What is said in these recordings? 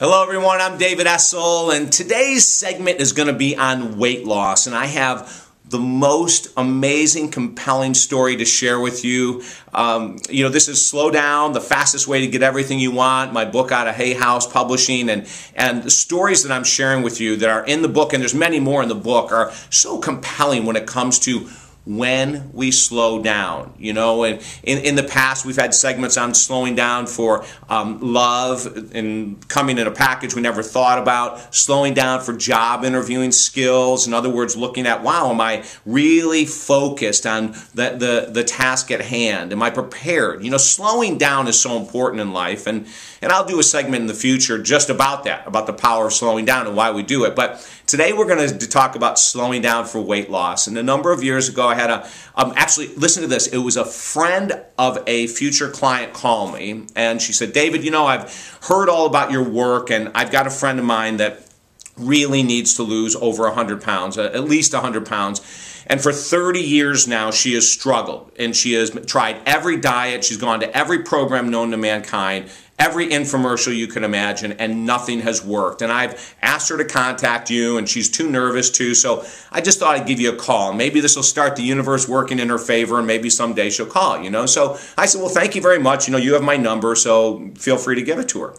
Hello everyone, I'm David Essel, and today's segment is going to be on weight loss, and I have the most amazing, compelling story to share with you. This is Slow Down, the fastest way to get everything you want, my book out of Hay House Publishing, and the stories that I'm sharing with you that are in the book, and there's many more in the book, are so compelling when it comes to when we slow down. And in the past we've had segments on slowing down for love and coming in a package we never thought about, slowing down for job interviewing skills. In other words, looking at, wow, am I really focused on the task at hand? Am I prepared? Slowing down is so important in life, and I'll do a segment in the future just about that, about the power of slowing down and why we do it. But today we're going to talk about slowing down for weight loss. And a number of years ago I had actually, listen to this, it was a friend of a future client call me, and she said, David, I've heard all about your work, and I've got a friend of mine that really needs to lose over 100 pounds, at least 100 pounds. And for 30 years now, she has struggled, and she has tried every diet, she's gone to every program known to mankind, every infomercial you can imagine, and nothing has worked. And I've asked her to contact you, and she's too nervous to, so I just thought I'd give you a call. Maybe this will start the universe working in her favor, and maybe someday she'll call, So I said, well, thank you very much. You have my number, so feel free to give it to her.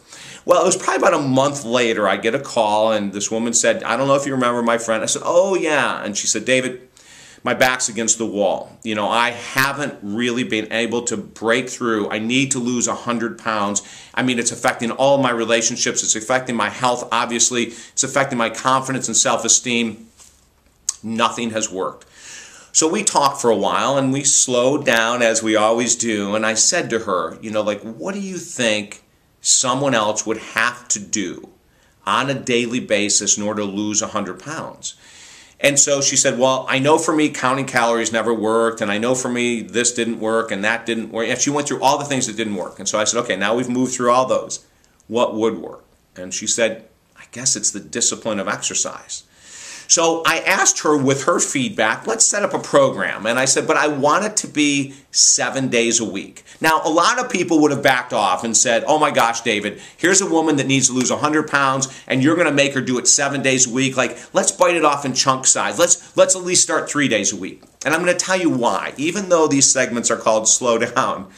Well, it was probably about a month later, I get a call, and this woman said, I don't know if you remember my friend. I said, oh, yeah. And she said, David, my back's against the wall. I haven't really been able to break through. I need to lose 100 pounds. I mean, it's affecting all my relationships. It's affecting my health, obviously. It's affecting my confidence and self-esteem. Nothing has worked. So we talked for a while, and we slowed down as we always do. And I said to her, what do you think someone else would have to do on a daily basis in order to lose 100 pounds? And so she said, well, I know for me counting calories never worked, and I know for me this didn't work and that didn't work. And she went through all the things that didn't work. And so I said, okay, now we've moved through all those. What would work? And she said, I guess it's the discipline of exercise. So I asked her with her feedback, let's set up a program. And I said, but I want it to be 7 days a week. Now, a lot of people would have backed off and said, oh my gosh, David, here's a woman that needs to lose 100 pounds and you're going to make her do it 7 days a week. Like, let's bite it off in chunk size. Let's at least start 3 days a week. And I'm going to tell you why. Even though these segments are called Slow Down,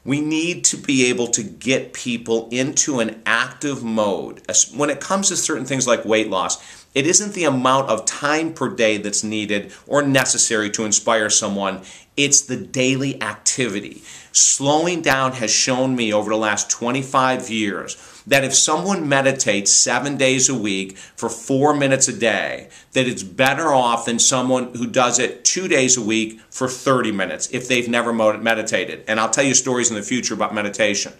we need to be able to get people into an active mode. When it comes to certain things like weight loss, it isn't the amount of time per day that's needed or necessary to inspire someone. It's the daily activity. Slowing down has shown me over the last 25 years that if someone meditates 7 days a week for 4 minutes a day, that it's better off than someone who does it 2 days a week for 30 minutes if they've never meditated. And I'll tell you stories in the future about meditation.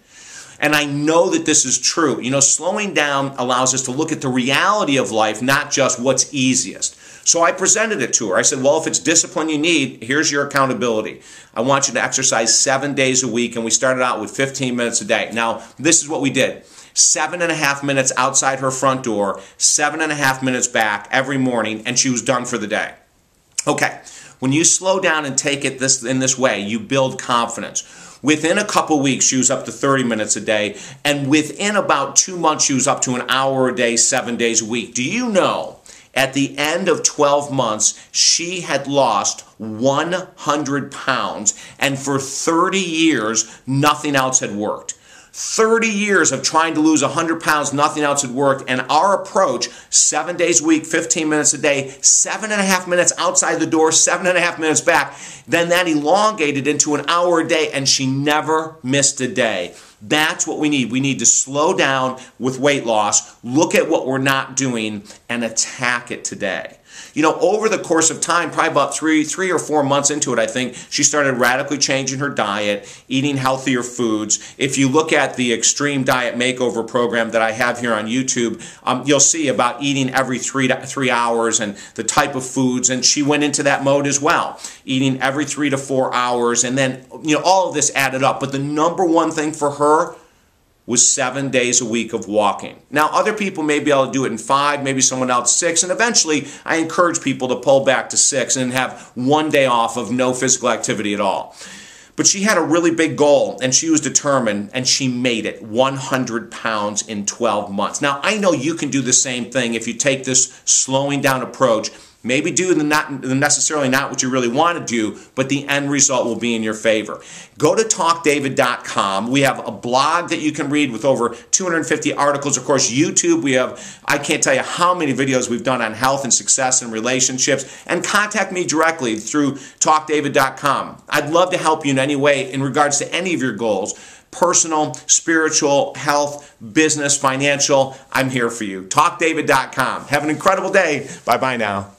And I know that this is true. Slowing down allows us to look at the reality of life, not just what's easiest. So I presented it to her. I said, well, if it's discipline you need, here's your accountability. I want you to exercise 7 days a week, and we started out with 15 minutes a day. Now, this is what we did. 7.5 minutes outside her front door, 7.5 minutes back every morning, and she was done for the day. Okay, when you slow down and take it in this way, you build confidence. Within a couple weeks, she was up to 30 minutes a day, and within about 2 months, she was up to an hour a day, 7 days a week. Do you know, at the end of 12 months, she had lost 100 pounds, and for 30 years, nothing else had worked. 30 years of trying to lose 100 pounds, nothing else had worked, and our approach, 7 days a week, 15 minutes a day, 7.5 minutes outside the door, 7.5 minutes back, then that elongated into an hour a day, and she never missed a day. That's what we need. We need to slow down with weight loss, look at what we're not doing, and attack it today. Over the course of time, probably about three or 4 months into it, I think, she started radically changing her diet, eating healthier foods. If you look at the Extreme Diet Makeover program that I have here on YouTube, you'll see about eating every 3 hours and the type of foods, and she went into that mode as well, eating every 3 to 4 hours, and then, all of this added up. But the number one thing for her was 7 days a week of walking. Now, other people may be able to do it in 5, maybe someone else 6, and eventually I encourage people to pull back to 6 and have 1 day off of no physical activity at all. But she had a really big goal, and she was determined, and she made it 100 pounds in 12 months. Now, I know you can do the same thing if you take this slowing down approach. Maybe do necessarily not what you really want to do, but the end result will be in your favor. Go to talkdavid.com. We have a blog that you can read with over 250 articles. Of course, YouTube, we have, I can't tell you how many videos we've done on health and success and relationships. And contact me directly through talkdavid.com. I'd love to help you in any way in regards to any of your goals. Personal, spiritual, health, business, financial, I'm here for you. TalkDavid.com. Have an incredible day. Bye-bye now.